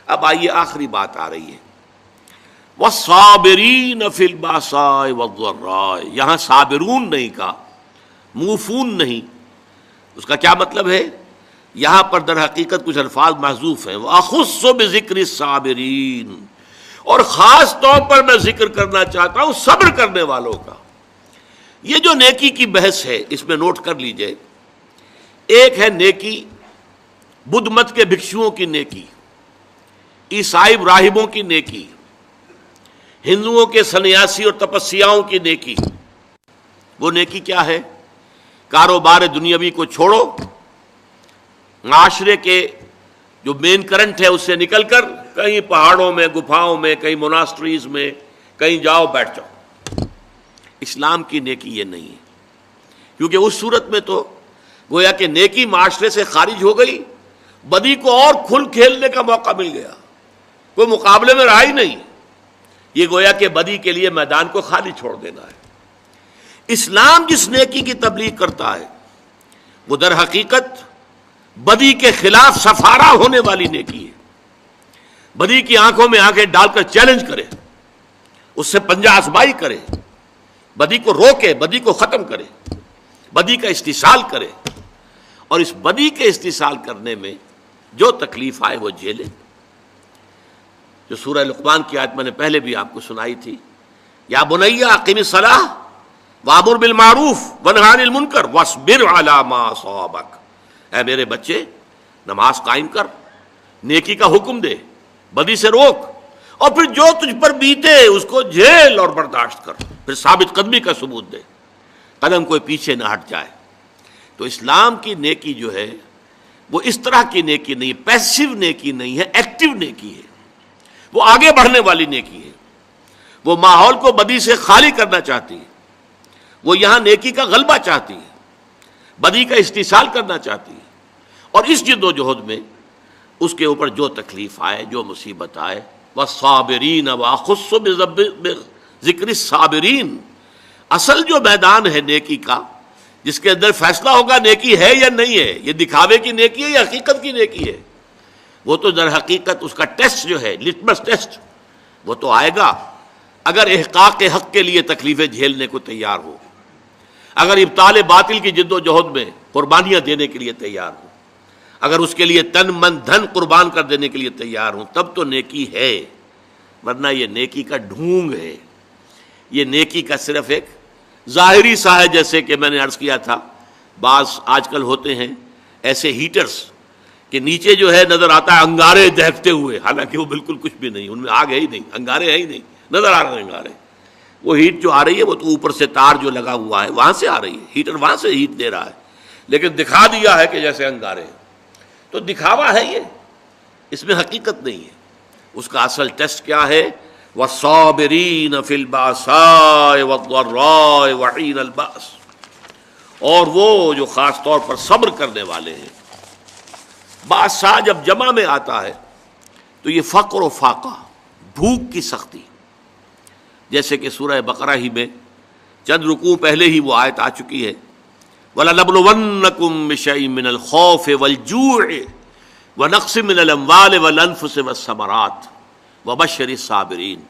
اب آئیے آخری بات آ رہی ہے، وَالصَّابِرِينَ فِي الْبَأْسَاءِ وَالضَّرَّاءِ، یہاں صابرون نہیں کہا، موفون نہیں۔ اس کا کیا مطلب ہے؟ یہاں پر در حقیقت کچھ الفاظ محذوف ہیں، وَأَخُصُّ بِذِكْرِ الصَّابِرِينَ، اور خاص طور پر میں ذکر کرنا چاہتا ہوں صبر کرنے والوں کا۔ یہ جو نیکی کی بحث ہے اس میں نوٹ کر لیجئے، ایک ہے نیکی بدھ مت کے بھکشوؤں کی نیکی، عیسائی راہبوں کی نیکی، ہندوؤں کے سنیاسی اور تپسیاؤں کی نیکی۔ وہ نیکی کیا ہے؟ کاروبار دنیاوی کو چھوڑو، معاشرے کے جو مین کرنٹ ہے اس سے نکل کر کہیں پہاڑوں میں، گفاؤں میں، کہیں موناسٹریز میں کہیں جاؤ، بیٹھ جاؤ۔ اسلام کی نیکی یہ نہیں ہے، کیونکہ اس صورت میں تو گویا کہ نیکی معاشرے سے خارج ہو گئی، بدی کو اور کھل کھیلنے کا موقع مل گیا، کوئی مقابلے میں رہا ہی نہیں۔ یہ گویا کہ بدی کے لیے میدان کو خالی چھوڑ دینا ہے۔ اسلام جس نیکی کی تبلیغ کرتا ہے وہ در حقیقت بدی کے خلاف سفارہ ہونے والی نیکی ہے۔ بدی کی آنکھوں میں آنکھیں ڈال کر چیلنج کرے، اس سے پنجہ آزمائی کرے، بدی کو روکے، بدی کو ختم کرے، بدی کا استحصال کرے، اور اس بدی کے استحصال کرنے میں جو تکلیف آئے وہ جھیلے۔ جو سورہ لقمان کی آیت میں نے پہلے بھی آپ کو سنائی تھی، یا بنی اقم الصلاۃ وامر بالمعروف ونہی عن المنکر واصبر علی ما اصابک، اے میرے بچے نماز قائم کر، نیکی کا حکم دے، بدی سے روک، اور پھر جو تجھ پر بیتے اس کو جھیل اور برداشت کر، پھر ثابت قدمی کا ثبوت دے، قدم کوئی پیچھے نہ ہٹ جائے۔ تو اسلام کی نیکی جو ہے وہ اس طرح کی نیکی نہیں، پیسیو نیکی نہیں ہے، ایکٹیو نیکی ہے، وہ آگے بڑھنے والی نیکی ہے، وہ ماحول کو بدی سے خالی کرنا چاہتی ہے، وہ یہاں نیکی کا غلبہ چاہتی ہے، بدی کا استحصال کرنا چاہتی ہے، اور اس جد و جہد میں اس کے اوپر جو تکلیف آئے، جو مصیبت آئے، وَالصَّابِرِينَ وَأَخُصُّ بِذِكْرِ الصَّابِرِينَ، اصل جو میدان ہے نیکی کا، جس کے اندر فیصلہ ہوگا نیکی ہے یا نہیں ہے، یہ دکھاوے کی نیکی ہے یا حقیقت کی نیکی ہے، وہ تو در حقیقت اس کا ٹیسٹ جو ہے، لٹمس ٹیسٹ، وہ تو آئے گا اگر احقاق حق کے لیے تکلیفیں جھیلنے کو تیار ہو، اگر ابطال باطل کی جد و جہد میں قربانیاں دینے کے لیے تیار ہو، اگر اس کے لیے تن من دھن قربان کر دینے کے لیے تیار ہوں، تب تو نیکی ہے، ورنہ یہ نیکی کا ڈھونگ ہے، یہ نیکی کا صرف ایک ظاہری سا ہے۔ جیسے کہ میں نے عرض کیا تھا، بعض آج کل ہوتے ہیں ایسے ہیٹرز کہ نیچے جو ہے نظر آتا ہے انگارے دہکتے ہوئے، حالانکہ وہ بالکل کچھ بھی نہیں، ان میں آگ ہے ہی نہیں، انگارے ہے ہی نہیں، نظر آ رہے ہیں انگارے۔ وہ ہیٹ جو آ رہی ہے وہ تو اوپر سے تار جو لگا ہوا ہے وہاں سے آ رہی ہے، ہیٹر وہاں سے ہیٹ دے رہا ہے، لیکن دکھا دیا ہے کہ جیسے انگارے ہیں۔ تو دکھاوا ہے یہ، اس میں حقیقت نہیں ہے۔ اس کا اصل ٹیسٹ کیا ہے؟ وَالصَّابِرِينَ فِي الْبَأْسَاءِ وَالضَّرَّاءِ وَحِينَ الْبَأْسِ، اور وہ جو خاص طور پر صبر کرنے والے ہیں۔ بادشاہ جب جمع میں آتا ہے تو یہ فقر و فاقہ، بھوک کی سختی، جیسے کہ سورہ بقرہ ہی میں چند رکوع پہلے ہی وہ آیت آ چکی ہے، وَلَنَبْلُوَنَّكُم بِشَيْءٍ مِّنَ الْخَوْفِ وَالْجُوعِ وَنَقْصٍ مِّنَ الْأَمْوَالِ وَالْأَنفُسِ وَالثَّمَرَاتِ وَبَشِّرِ الصَّابِرِينَ۔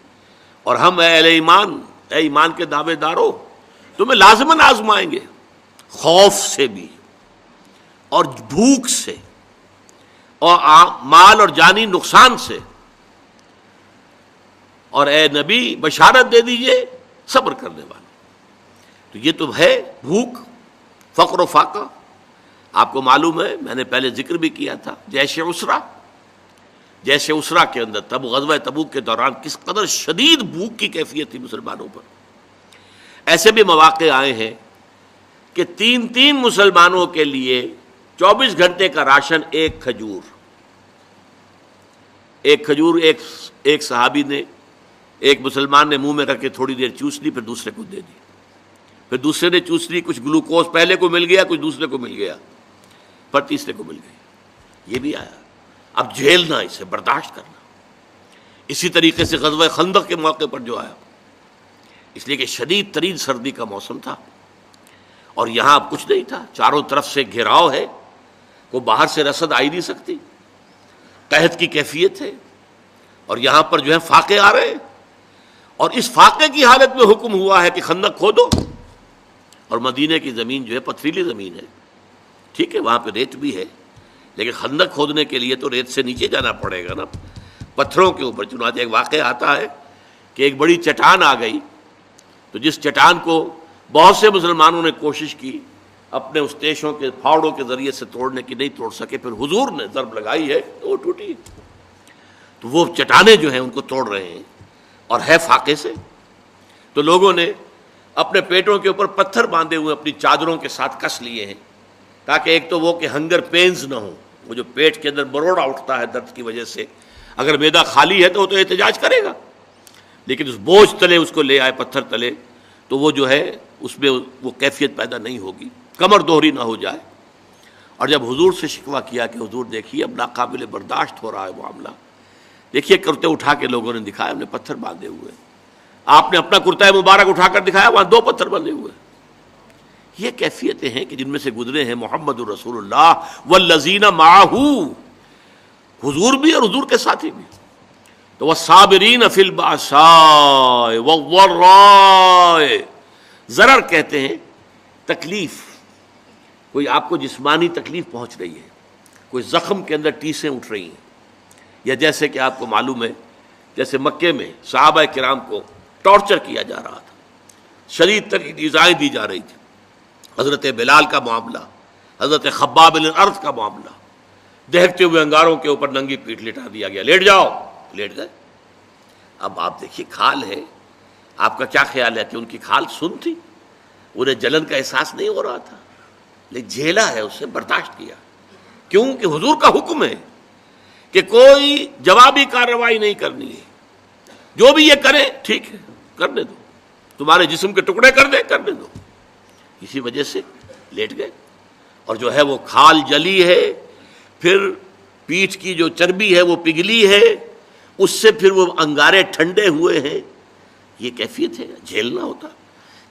اور ہم اے اہل ایمان، اے ایمان کے دعوے دارو، تمہیں لازماً آزمائیں گے، خوف سے بھی اور بھوک سے اور مال اور جانی نقصان سے، اور اے نبی بشارت دے دیجئے صبر کرنے والے۔ تو یہ تو ہے بھوک، فقر و فاقہ۔ آپ کو معلوم ہے، میں نے پہلے ذکر بھی کیا تھا، جیسے اسرا کے اندر غزوہ تبوک کے دوران کس قدر شدید بھوک کی کیفیت تھی مسلمانوں پر۔ ایسے بھی مواقع آئے ہیں کہ تین مسلمانوں کے لیے 24 گھنٹے کا راشن ایک کھجور ایک صحابی نے، ایک مسلمان نے منہ میں رکھ کے تھوڑی دیر چوس لی، پھر دوسرے کو دے دی، پھر دوسرے نے چوس لی، کچھ گلوکوز پہلے کو مل گیا، کچھ دوسرے کو مل گیا، پھر تیسرے کو مل گئی۔ یہ بھی آیا۔ اب جھیلنا، اسے برداشت کرنا۔ اسی طریقے سے غزوہ خندق کے موقع پر جو آیا، اس لیے کہ شدید ترین سردی کا موسم تھا اور یہاں اب کچھ نہیں تھا، چاروں طرف سے گھیراؤ ہے، کوئی باہر سے رسد آ ہی نہیں سکتی، قحط کی کیفیت ہے، اور یہاں پر جو ہے فاقے آ رہے ہیں، اور اس فاقے کی حالت میں حکم ہوا ہے کہ خندق کھودو۔ اور مدینے کی زمین جو ہے پتھریلی زمین ہے، ٹھیک ہے وہاں پہ ریت بھی ہے، لیکن خندق کھودنے کے لیے تو ریت سے نیچے جانا پڑے گا نا، پتھروں کے اوپر۔ چنانچہ ایک واقعہ آتا ہے کہ ایک بڑی چٹان آ گئی، تو جس چٹان کو بہت سے مسلمانوں نے کوشش کی اپنے اس تیشوں کے پھاوڑوں کے ذریعے سے توڑنے کی، نہیں توڑ سکے، پھر حضور نے ضرب لگائی ہے تو وہ ٹوٹی۔ تو وہ چٹانیں جو ہیں ان کو توڑ رہے ہیں، اور ہے فاقے سے، تو لوگوں نے اپنے پیٹوں کے اوپر پتھر باندھے ہوئے اپنی چادروں کے ساتھ کس لیے ہیں، تاکہ ایک تو وہ کہ ہنگر پینز نہ ہوں، وہ جو پیٹ کے اندر بروڑا اٹھتا ہے درد کی وجہ سے، اگر معدہ خالی ہے تو وہ تو احتجاج کرے گا، لیکن اس بوجھ تلے اس کو لے آئے، پتھر تلے، تو وہ جو ہے اس میں وہ کیفیت پیدا نہیں ہوگی، کمر دوہری نہ ہو جائے۔ اور جب حضور سے شکوہ کیا کہ حضور دیکھیے اب ناقابل برداشت ہو رہا ہے معاملہ، دیکھیے کرتے اٹھا کے لوگوں نے دکھایا، ہم نے پتھر باندھے ہوئے، آپ نے اپنا کرتا مبارک اٹھا کر دکھایا، وہاں 2 پتھر بندھے ہوئے۔ یہ کیفیتیں ہیں کہ جن میں سے گزرے ہیں محمد الرسول اللہ والذین معہ، حضور بھی اور حضور کے ساتھی بھی۔ تو والصابرین فی البأساء والضراء، ضرر کہتے ہیں تکلیف، کوئی آپ کو جسمانی تکلیف پہنچ رہی ہے، کوئی زخم کے اندر ٹیسیں اٹھ رہی ہیں، یا جیسے کہ آپ کو معلوم ہے جیسے مکے میں صحابہ کرام کو ٹارچر کیا جا رہا تھا، شدید ترین ایذائیں دی جا رہی تھی، حضرت بلال کا معاملہ، حضرت خباب بن الارض کا معاملہ، دہکتے ہوئے انگاروں کے اوپر ننگی پیٹھ لٹا دیا گیا، لیٹ جاؤ، لیٹ گئے۔ اب آپ دیکھیے کھال ہے، آپ کا کیا خیال ہے کہ ان کی کھال سن تھی؟ انہیں جلن کا احساس نہیں ہو رہا تھا، لیکن جھیلا ہے، اسے برداشت کیا، کیوں کہ حضور کا حکم ہے کہ کوئی جوابی کارروائی نہیں کرنی ہے، جو بھی یہ کرے ٹھیک ہے کرنے دو، تمہارے جسم کے ٹکڑے کر دے کرنے دو۔ اسی وجہ سے لیٹ گئے، اور جو ہے وہ کھال جلی ہے، پھر پیٹھ کی جو چربی ہے وہ پگھلی ہے، اس سے پھر وہ انگارے ٹھنڈے ہوئے ہیں، یہ کیفیت ہے، جھیلنا ہوتا۔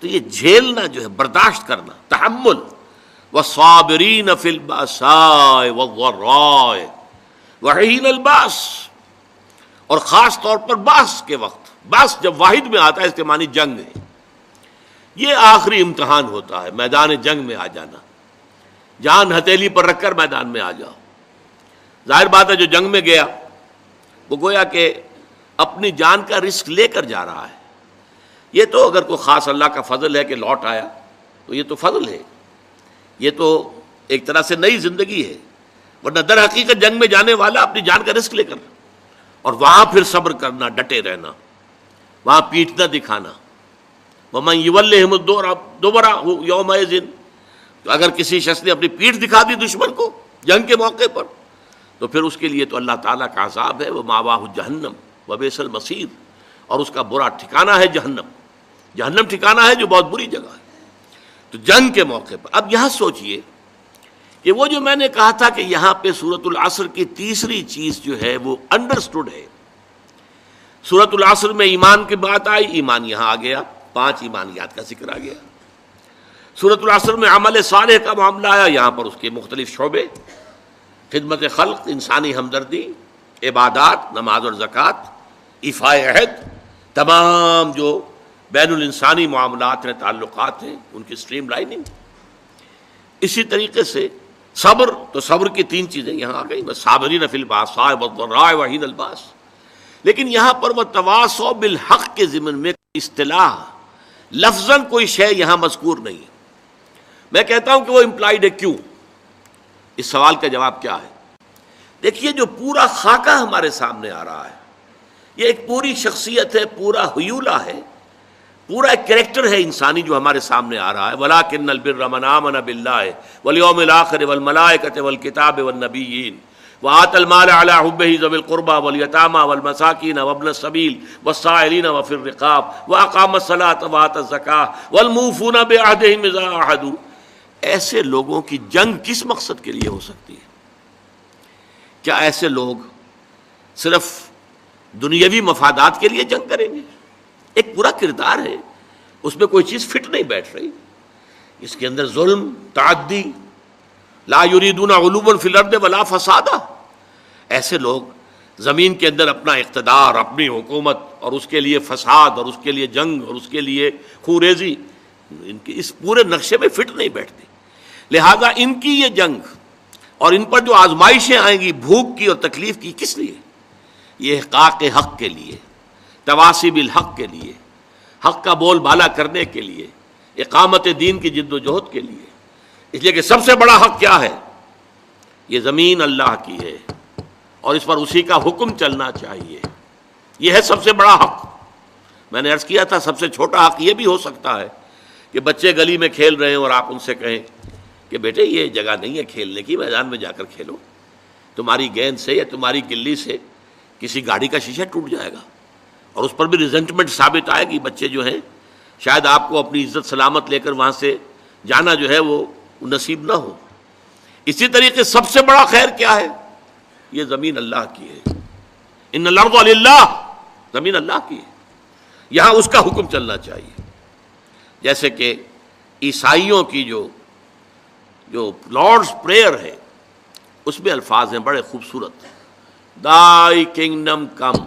تو یہ جھیلنا جو ہے برداشت کرنا، تحمل، والصابرین فی البأساء والضراء وحین الباس، اور خاص طور پر باس کے وقت، باس جب واحد میں آتا ہے اس کے معنی جنگ ہے، یہ آخری امتحان ہوتا ہے، میدان جنگ میں آ جانا، جان ہتھیلی پر رکھ کر میدان میں آ جاؤ۔ ظاہر بات ہے جو جنگ میں گیا وہ گویا کہ اپنی جان کا رسک لے کر جا رہا ہے، یہ تو اگر کوئی خاص اللہ کا فضل ہے کہ لوٹ آیا تو یہ تو فضل ہے، یہ تو ایک طرح سے نئی زندگی ہے، ورنہ در حقیقت جنگ میں جانے والا اپنی جان کا رسک لے کر، اور وہاں پھر صبر کرنا، ڈٹے رہنا، وہاں پیٹھ نہ دکھانا۔ وَمَن يُوَلِّهِمُ الدُّبُرَ يَوْمَئِذٍ، تو اگر کسی شخص نے اپنی پیٹھ دکھا دی دشمن کو جنگ کے موقع پر، تو پھر اس کے لیے تو اللہ تعالیٰ کا عذاب ہے، وَمَأْوَاهُ جَهَنَّمُ وَبِئْسَ الْمَصِيرُ، اور اس کا برا ٹھکانہ ہے جہنم، جہنم ٹھکانہ ہے جو بہت بری جگہ ہے۔ تو تو جنگ کے موقع پر اب یہاں سوچئے کہ وہ جو میں نے کہا تھا کہ یہاں پہ سورۃ العصر کی تیسری چیز جو ہے وہ انڈرسٹوڈ ہے. سورۃ العصر میں ایمان کی بات آئی، ایمان یہاں آ گیا، 5 ایمانیات کا ذکر آ گیا. سورۃ العصر میں عمل صالح کا معاملہ آیا، یہاں پر اس کے مختلف شعبے، خدمت خلق، انسانی ہمدردی، عبادات، نماز اور زکوٰۃ، ایفاء عہد، تمام جو بین الانسانی معاملات ہیں، تعلقات ہیں، ان کی سٹریم لائننگ. اسی طریقے سے صبر، تو صبر کی 3 چیزیں یہاں آ گئی، صابرین فی الباساء والضراء وحین الباس. لیکن یہاں پر وہ تواصوا بالحق کے ضمن میں اصطلاح لفظاً کوئی شے یہاں مذکور نہیں ہے. میں کہتا ہوں کہ وہ امپلائیڈ ہے. کیوں؟ اس سوال کا جواب کیا ہے؟ دیکھیے، جو پورا خاکہ ہمارے سامنے آ رہا ہے، یہ ایک پوری شخصیت ہے، پورا حیولہ ہے، پورا ایک کریکٹر ہے انسانی جو ہمارے سامنے آ رہا ہے. وَلَٰكِنَّ الْبِرَّ مَنْ آمَنَ بِاللَّهِ وَالْيَوْمِ الْآخِرِ وَالْمَلَائِكَةِ وَالْكِتَابِ وَالنَّبِيِّينَ وَآتَى الْمَالَ عَلَىٰ حُبِّهِ ذَوِي الْقُرْبَىٰ وَالْيَتَامَىٰ وَالْمَسَاكِينَ وَابْنَ السَّبِيلِ وَالسَّائِلِينَ وَفِي الرِّقَابِ وَأَقَامَ الصَّلَاةَ وَآتَى الزَّكَاةَ وَالْمُوفُونَ بِعَهْدِهِمْ إِذَا عَاهَدُوا. ایسے لوگوں کی جنگ کس مقصد کے لیے ہو سکتی ہے؟ کیا ایسے لوگ صرف دنیاوی مفادات کے لیے جنگ کریں گے؟ ایک پورا کردار ہے، اس میں کوئی چیز فٹ نہیں بیٹھ رہی. اس کے اندر ظلم، تعدی، لا یریدون علوا فی الارض ولا فسادا. ایسے لوگ زمین کے اندر اپنا اقتدار، اپنی حکومت، اور اس کے لیے فساد، اور اس کے لیے جنگ، اور اس کے لیے خوریزی، ان کے اس پورے نقشے میں فٹ نہیں بیٹھتے. لہذا ان کی یہ جنگ اور ان پر جو آزمائشیں آئیں گی بھوک کی اور تکلیف کی، کس لیے؟ یہ احقاق حق کے لیے، تواصی بالحق کے لیے، حق کا بول بالا کرنے کے لیے، اقامت دین کی جد و جہد کے لیے. اس لیے کہ سب سے بڑا حق کیا ہے؟ یہ زمین اللہ کی ہے اور اس پر اسی کا حکم چلنا چاہیے. یہ ہے سب سے بڑا حق. میں نے عرض کیا تھا سب سے چھوٹا حق یہ بھی ہو سکتا ہے کہ بچے گلی میں کھیل رہے ہیں اور آپ ان سے کہیں کہ بیٹے یہ جگہ نہیں ہے کھیلنے کی، میدان میں جا کر کھیلو. تمہاری گیند سے یا تمہاری گلی سے کسی گاڑی کا شیشہ ٹوٹ جائے گا اور اس پر بھی ریزنٹمنٹ ثابت آئے گی. بچے جو ہیں شاید آپ کو اپنی عزت سلامت لے کر وہاں سے جانا جو ہے وہ نصیب نہ ہو. اسی طریقے سب سے بڑا خیر کیا ہے؟ یہ زمین اللہ کی ہے. ان الارض للہ، زمین اللہ کی ہے، یہاں اس کا حکم چلنا چاہیے. جیسے کہ عیسائیوں کی جو لارڈز پریئر ہے اس میں الفاظ ہیں بڑے خوبصورت. Thy kingdom come,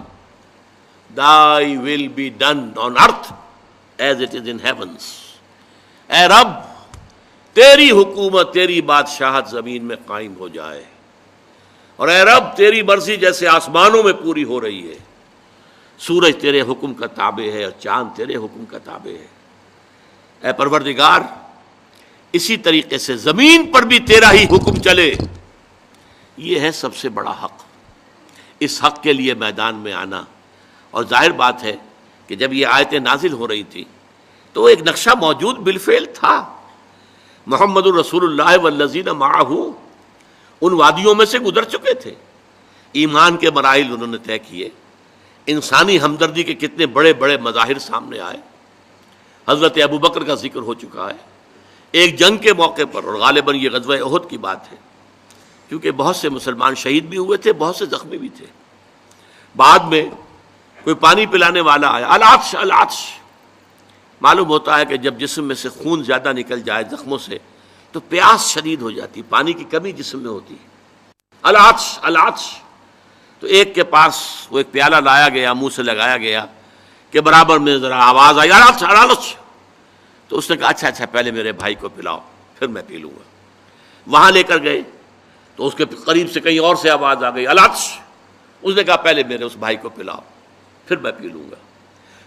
thy will be done on earth as it is in heavens. اے رب تیری حکومت، تیری بادشاہت زمین میں قائم ہو جائے، اور اے رب تیری مرضی جیسے آسمانوں میں پوری ہو رہی ہے. سورج تیرے حکم کا تابع ہے اور چاند تیرے حکم کا تابع ہے. اے پروردگار اسی طریقے سے زمین پر بھی تیرا ہی حکم چلے. یہ ہے سب سے بڑا حق. اس حق کے لیے میدان میں آنا. اور ظاہر بات ہے کہ جب یہ آیتیں نازل ہو رہی تھی تو ایک نقشہ موجود بالفعل تھا. محمد الرسول اللہ والذین معہ ان وادیوں میں سے گزر چکے تھے. ایمان کے مراحل انہوں نے طے کیے. انسانی ہمدردی کے کتنے بڑے بڑے مظاہر سامنے آئے. حضرت ابوبکر کا ذکر ہو چکا ہے ایک جنگ کے موقع پر، اور غالباً یہ غزوہ احد کی بات ہے، کیونکہ بہت سے مسلمان شہید بھی ہوئے تھے، بہت سے زخمی بھی تھے. بعد میں کوئی پانی پلانے والا آیا، العطش العطش. معلوم ہوتا ہے کہ جب جسم میں سے خون زیادہ نکل جائے زخموں سے تو پیاس شدید ہو جاتی، پانی کی کمی جسم میں ہوتی ہے. العطش العطش. تو ایک کے پاس وہ ایک پیالہ لایا گیا، منہ سے لگایا گیا کہ برابر میں ذرا آواز آئی العطش العطش. تو اس نے کہا اچھا پہلے میرے بھائی کو پلاؤ پھر میں پی لوں گا. وہاں لے کر گئے تو اس کے قریب سے کہیں اور سے آواز آ گئی العطش. اس نے کہا پہلے میرے اس بھائی کو پلاؤ پھر میں پی لوں گا.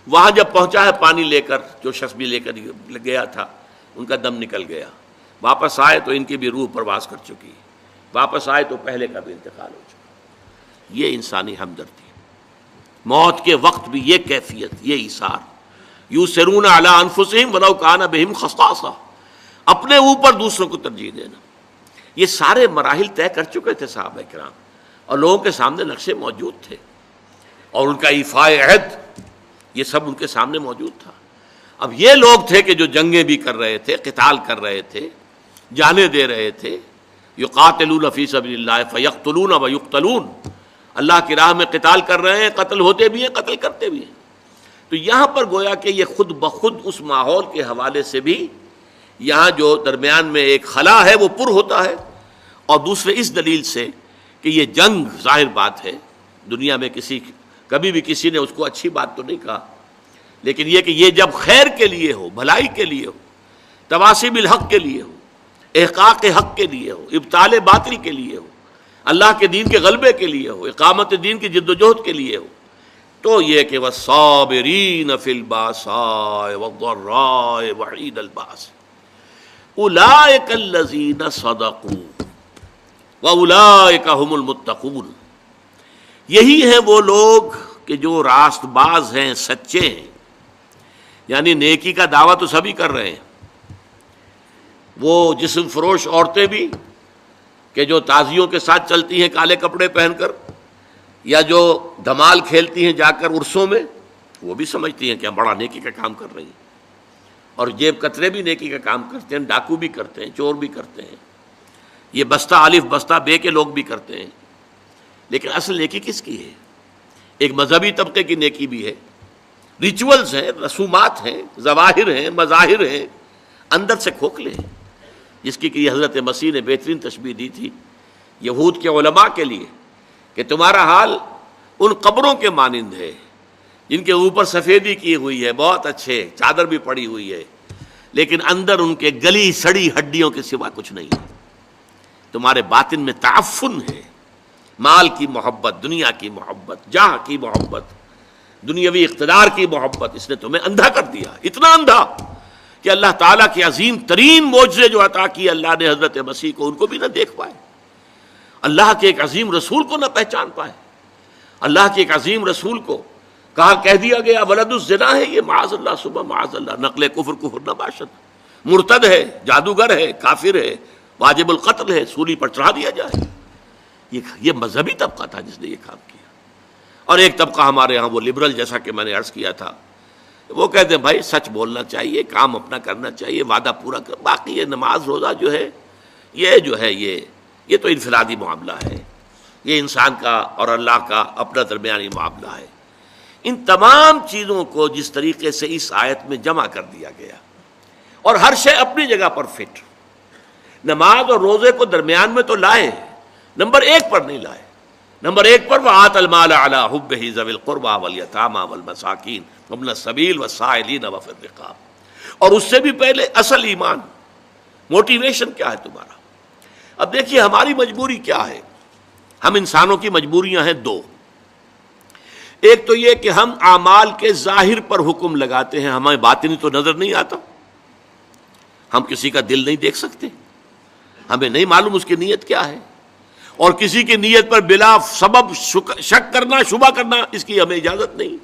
وہاں جب پہنچا ہے پانی لے کر، جو شخص بھی لے کر گیا تھا ان کا دم نکل گیا. واپس آئے تو ان کی بھی روح پرواز کر چکی. واپس آئے تو پہلے کا بھی انتقال ہو چکا. یہ انسانی ہمدردی. موت کے وقت بھی یہ کیفیت، یہ ایثار. یؤثرون علی انفسہم ولو کان بہم خصاصہ. اپنے اوپر دوسروں کو ترجیح دینا. یہ سارے مراحل طے کر چکے تھے صحابہ کرام، اور لوگوں کے سامنے نقشے موجود تھے، اور ان کا ایفاء عہد یہ سب ان کے سامنے موجود تھا. اب یہ لوگ تھے کہ جو جنگیں بھی کر رہے تھے، قتال کر رہے تھے، جانیں دے رہے تھے، یقاتلون فی سبیل اللہ فیقتلون ویقتلون، اللہ کی راہ میں قتال کر رہے ہیں، قتل ہوتے بھی ہیں، قتل کرتے بھی ہیں۔ تو یہاں پر گویا کہ یہ خود بخود اس ماحول کے حوالے سے بھی یہاں جو درمیان میں ایک خلا ہے وہ پر ہوتا ہے، اور دوسرے اس دلیل سے کہ یہ جنگ ظاہر بات ہے، دنیا میں کبھی بھی کسی نے اس کو اچھی بات تو نہیں کہا، لیکن یہ کہ یہ جب خیر کے لیے ہو، بھلائی کے لیے ہو، تواصی بالحق کے لیے ہو، احقاق حق کے لیے ہو، ابطال باطل کے لیے ہو، اللہ کے دین کے غلبے کے لیے ہو، اقامت دین کی جد و جہد کے لیے ہو، تو یہ کہ والصابرین فی الباساء والضراء وحین الباس اولئک الذین صدقوا واولئک هم المتقون، یہی ہیں وہ لوگ کہ جو راست باز ہیں، سچے ہیں، یعنی نیکی کا دعویٰ تو سبھی کر رہے ہیں، وہ جسم فروش عورتیں بھی کہ جو تازیوں کے ساتھ چلتی ہیں کالے کپڑے پہن کر، یا جو دھمال کھیلتی ہیں جا کر عرسوں میں، وہ بھی سمجھتی ہیں کہ ہم بڑا نیکی کا کام کر رہی ہیں، اور جیب کترے بھی نیکی کا کام کرتے ہیں، ڈاکو بھی کرتے ہیں، چور بھی کرتے ہیں، یہ بستہ الف بستہ بے کے لوگ بھی کرتے ہیں، لیکن اصل نیکی کس کی ہے؟ ایک مذہبی طبقے کی نیکی بھی ہے، ریچولز ہیں، رسومات ہیں، ظواہر ہیں، مظاہر ہیں، اندر سے کھوکھلے ہیں، جس کی کہ حضرت مسیح نے بہترین تشبیہ دی تھی یہود کے علماء کے لیے کہ تمہارا حال ان قبروں کے مانند ہے جن کے اوپر سفیدی کی ہوئی ہے، بہت اچھے، چادر بھی پڑی ہوئی ہے، لیکن اندر ان کے گلی سڑی ہڈیوں کے سوا کچھ نہیں ہے۔ تمہارے باطن میں تعفن ہے، مال کی محبت، دنیا کی محبت، جاہ کی محبت، دنیاوی اقتدار کی محبت، اس نے تمہیں اندھا کر دیا، اتنا اندھا کہ اللہ تعالیٰ کے عظیم ترین معجزے جو عطا کیے اللہ نے حضرت مسیح کو، ان کو بھی نہ دیکھ پائے، اللہ کے ایک عظیم رسول کو نہ پہچان پائے، اللہ کے ایک عظیم رسول کو کہہ دیا گیا ولد الزنا ہے، یہ معاذ اللہ صبح معاذ اللہ، نقل کفر نہ باشد، مرتد ہے، جادوگر ہے، کافر ہے، واجب القتل ہے، سولی پر چڑھا دیا جائے۔ یہ مذہبی طبقہ تھا جس نے یہ کام کیا، اور ایک طبقہ ہمارے ہاں وہ لبرل، جیسا کہ میں نے عرض کیا تھا، وہ کہتے ہیں بھائی سچ بولنا چاہیے، کام اپنا کرنا چاہیے، وعدہ پورا کر، باقی یہ نماز روزہ جو ہے یہ تو انفرادی معاملہ ہے، یہ انسان کا اور اللہ کا اپنا درمیانی معاملہ ہے۔ ان تمام چیزوں کو جس طریقے سے اس آیت میں جمع کر دیا گیا، اور ہر شے اپنی جگہ پر فٹ، نماز اور روزے کو درمیان میں تو لائے، نمبر ایک پر نہیں لائے، نمبر ایک پر وَآتَ الْمَالَ عَلَىٰ حُبِّهِ ذَوِي الْقُرْبَىٰ وَالْيَتَامَىٰ وَالْمَسَاكِينِ وَابْنَ السَّبِيلِ وَالسَّائِلِينَ وَفِي الرِّقَابِ، اور اس سے بھی پہلے اصل ایمان، موٹیویشن کیا ہے تمہارا؟ اب دیکھیے ہماری مجبوری کیا ہے، ہم انسانوں کی مجبوریاں ہیں دو، ایک تو یہ کہ ہم اعمال کے ظاہر پر حکم لگاتے ہیں، ہمیں باطنی تو نظر نہیں آتا، ہم کسی کا دل نہیں دیکھ سکتے، ہمیں نہیں معلوم اس کی نیت کیا ہے، اور کسی کی نیت پر بلا سبب شک کرنا، شبہ کرنا، اس کی ہمیں اجازت نہیں،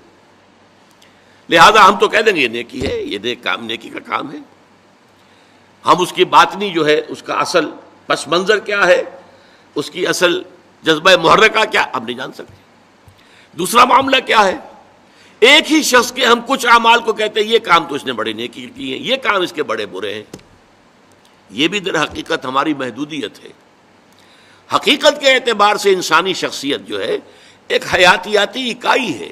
لہذا ہم تو کہہ دیں گے یہ نیکی ہے، یہ کام نیکی کا کام ہے، ہم اس کی باطنی جو ہے، اس کا اصل پس منظر کیا ہے، اس کی اصل جذبہ محرکہ کیا، ہم نہیں جان سکتے۔ دوسرا معاملہ کیا ہے، ایک ہی شخص کے ہم کچھ اعمال کو کہتے ہیں یہ کام تو اس نے بڑے نیکی کی ہے، یہ کام اس کے بڑے برے ہیں، یہ بھی در حقیقت ہماری محدودیت ہے۔ حقیقت کے اعتبار سے انسانی شخصیت جو ہے ایک حیاتیاتی اکائی ہے۔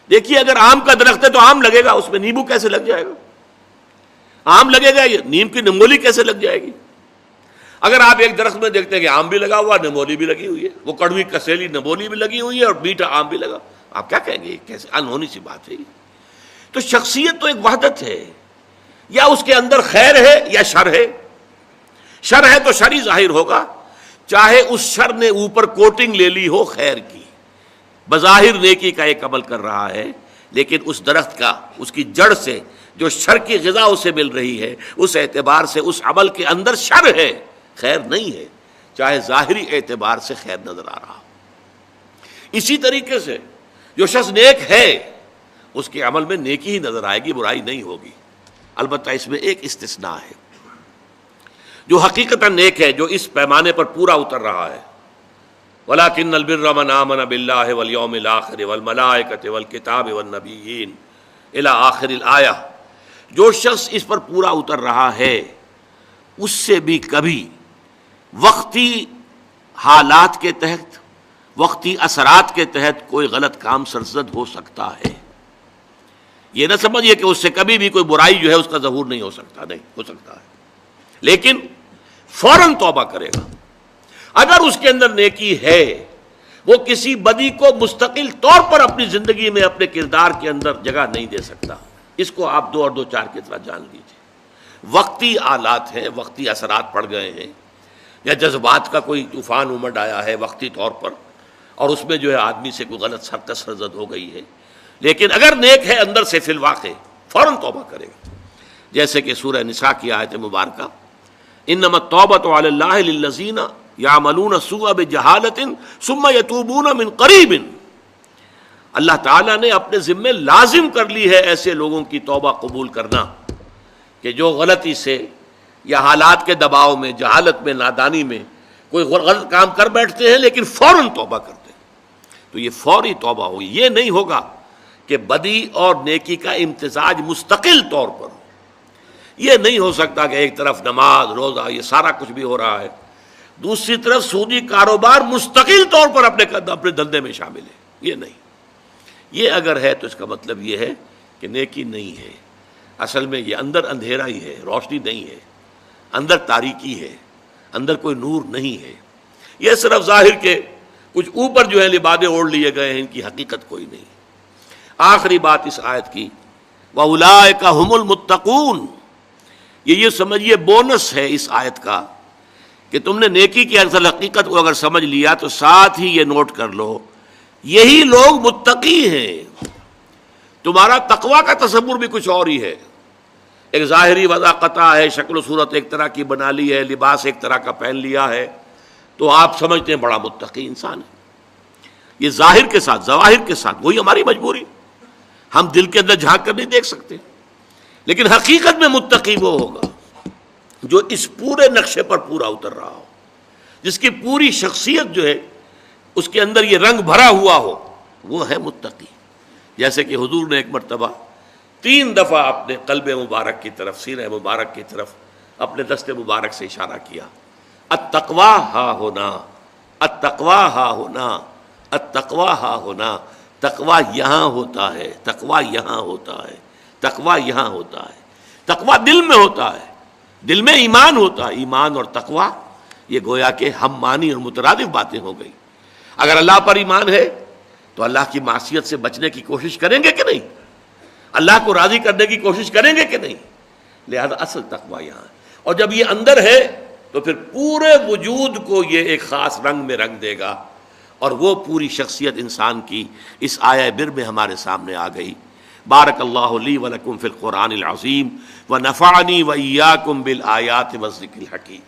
دیکھیے اگر آم کا درخت ہے تو آم لگے گا، اس میں نیمبو کیسے لگ جائے گا؟ آم لگے گا، نیم کی نمولی کیسے لگ جائے گی؟ اگر آپ ایک درخت میں دیکھتے ہیں کہ آم بھی لگا ہوا، نمولی بھی لگی ہوئی ہے، وہ کڑوی کسیلی نمولی بھی لگی ہوئی ہے اور میٹھا آم بھی لگا، آپ کیا کہیں گے؟ کیسے انہونی سی بات ہے یہ؟ تو شخصیت تو ایک وحدت ہے، یا اس کے اندر خیر ہے یا شر ہے، شر ہے تو شر ہی ظاہر ہوگا، چاہے اس شر نے اوپر کوٹنگ لے لی ہو خیر کی، بظاہر نیکی کا ایک عمل کر رہا ہے، لیکن اس درخت کا، اس کی جڑ سے جو شر کی غذا اسے مل رہی ہے، اس اعتبار سے اس عمل کے اندر شر ہے، خیر نہیں ہے، چاہے ظاہری اعتبار سے خیر نظر آ رہا۔ اسی طریقے سے جو شخص نیک ہے اس کے عمل میں نیکی ہی نظر آئے گی، برائی نہیں ہوگی، البتہ اس میں ایک استثناء ہے، جو حقیقتاً نیک ہے، جو اس پیمانے پر پورا اتر رہا ہے، وَلَٰكِنَّ الْبِرَّ مَنْ آمَنَ بِاللَّهِ وَالْيَوْمِ الْآخِرِ وَالْمَلَائِكَةِ وَالْكِتَابِ وَالنَّبِيِّينَ إِلَىٰ آخِرِ الْآيَةِ، جو شخص اس پر پورا اتر رہا ہے اس سے بھی کبھی وقتی حالات کے تحت، وقتی اثرات کے تحت کوئی غلط کام سرزد ہو سکتا ہے۔ یہ نہ سمجھیے کہ اس سے کبھی بھی کوئی برائی جو ہے اس کا ظہور نہیں ہو سکتا، نہیں ہو سکتا ہے، لیکن فوراً توبہ کرے گا۔ اگر اس کے اندر نیکی ہے، وہ کسی بدی کو مستقل طور پر اپنی زندگی میں اپنے کردار کے اندر جگہ نہیں دے سکتا۔ اس کو آپ 2 اور 2 4 کی طرح جان لیجیے۔ وقتی آلات ہیں، وقتی اثرات پڑ گئے ہیں، یا جذبات کا کوئی طوفان امڈ آیا ہے وقتی طور پر، اور اس میں جو ہے آدمی سے کوئی غلط حرکت سرزد ہو گئی ہے، لیکن اگر نیک ہے اندر سے فی الواقع فوراً توبہ کرے گا۔ جیسے کہ سورہ نساء کی آیت مبارکہ، انما التوبۃ علی اللہ للذین یعملون السوء بجہالۃ ثم یتوبون من قریب، اللہ تعالیٰ نے اپنے ذمے لازم کر لی ہے ایسے لوگوں کی توبہ قبول کرنا کہ جو غلطی سے یا حالات کے دباؤ میں، جہالت میں، نادانی میں کوئی غلط کام کر بیٹھتے ہیں لیکن فوراً توبہ کرتے ہیں۔ تو یہ فوری توبہ ہوگی، یہ نہیں ہوگا کہ بدی اور نیکی کا امتزاج مستقل طور پر ہو۔ یہ نہیں ہو سکتا کہ ایک طرف نماز، روزہ، یہ سارا کچھ بھی ہو رہا ہے، دوسری طرف سودی کاروبار مستقل طور پر اپنے دھندے میں شامل ہے۔ یہ نہیں، یہ اگر ہے تو اس کا مطلب یہ ہے کہ نیکی نہیں ہے۔ اصل میں یہ اندر اندھیرا ہی ہے، روشنی نہیں ہے، اندر تاریکی ہے، اندر کوئی نور نہیں ہے۔ یہ صرف ظاہر کے کچھ اوپر جو ہے لبادے اوڑھ لیے گئے ہیں، ان کی حقیقت کوئی نہیں۔ آخری بات اس آیت کی، وَأُولَٰئِكَ هُمُ الْمُتَّقُونَ، یہ سمجھیے بونس ہے اس آیت کا کہ تم نے نیکی کی اصل حقیقت کو اگر سمجھ لیا تو ساتھ ہی یہ نوٹ کر لو، یہی لوگ متقی ہیں۔ تمہارا تقویٰ کا تصور بھی کچھ اور ہی ہے۔ ایک ظاہری وضع قطع ہے، شکل و صورت ایک طرح کی بنا لی ہے، لباس ایک طرح کا پہن لیا ہے، تو آپ سمجھتے ہیں بڑا متقی انسان ہے۔ یہ ظاہر کے ساتھ، ظواہر کے ساتھ، وہی ہماری مجبوری، ہم دل کے اندر جھانک کر نہیں دیکھ سکتے، لیکن حقیقت میں متقی وہ ہوگا جو اس پورے نقشے پر پورا اتر رہا ہو، جس کی پوری شخصیت جو ہے اس کے اندر یہ رنگ بھرا ہوا ہو، وہ ہے متقی۔ جیسے کہ حضور نے ایک مرتبہ 3 دفعہ اپنے قلب مبارک کی طرف، سینہ مبارک کی طرف اپنے دست مبارک سے اشارہ کیا، التقویٰ ہا ہونا، التقویٰ ہا ہونا، التقویٰ ہا ہونا، تقویٰ یہاں ہوتا ہے، تقویٰ یہاں ہوتا ہے، تقویٰ یہاں ہوتا ہے۔ تقویٰ دل میں ہوتا ہے، دل میں ایمان ہوتا ہے۔ ایمان اور تقویٰ یہ گویا کہ ہم معنی اور مترادف باتیں ہو گئی۔ اگر اللہ پر ایمان ہے تو اللہ کی معصیت سے بچنے کی کوشش کریں گے کہ نہیں؟ اللہ کو راضی کرنے کی کوشش کریں گے کہ نہیں؟ لہذا اصل تقویٰ یہاں ہے، اور جب یہ اندر ہے تو پھر پورے وجود کو یہ ایک خاص رنگ میں رنگ دے گا، اور وہ پوری شخصیت انسان کی اس آیہ بر میں ہمارے سامنے آ گئی۔ بارک اللہ لی ولکم فی القرآن العظیم ونفعنی وإیاکم بالآیات والذکر الحکیم۔